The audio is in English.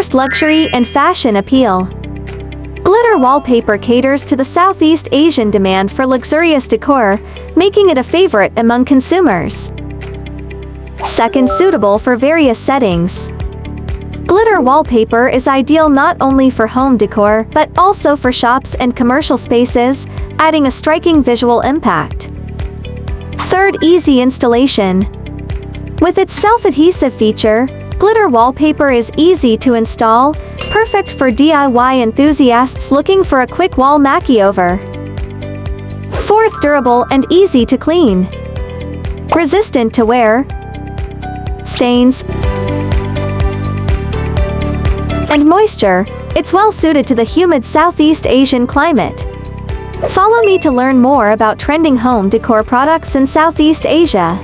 First, luxury and fashion appeal. Glitter wallpaper caters to the Southeast Asian demand for luxurious decor, making it a favorite among consumers. Second, suitable for various settings. Glitter wallpaper is ideal not only for home decor, but also for shops and commercial spaces, adding a striking visual impact. Third, easy installation. With its self-adhesive feature, glitter wallpaper is easy to install, perfect for DIY enthusiasts looking for a quick wall makeover. Fourth, durable and easy to clean. Resistant to wear, stains, and moisture, it's well suited to the humid Southeast Asian climate. Follow me to learn more about trending home decor products in Southeast Asia.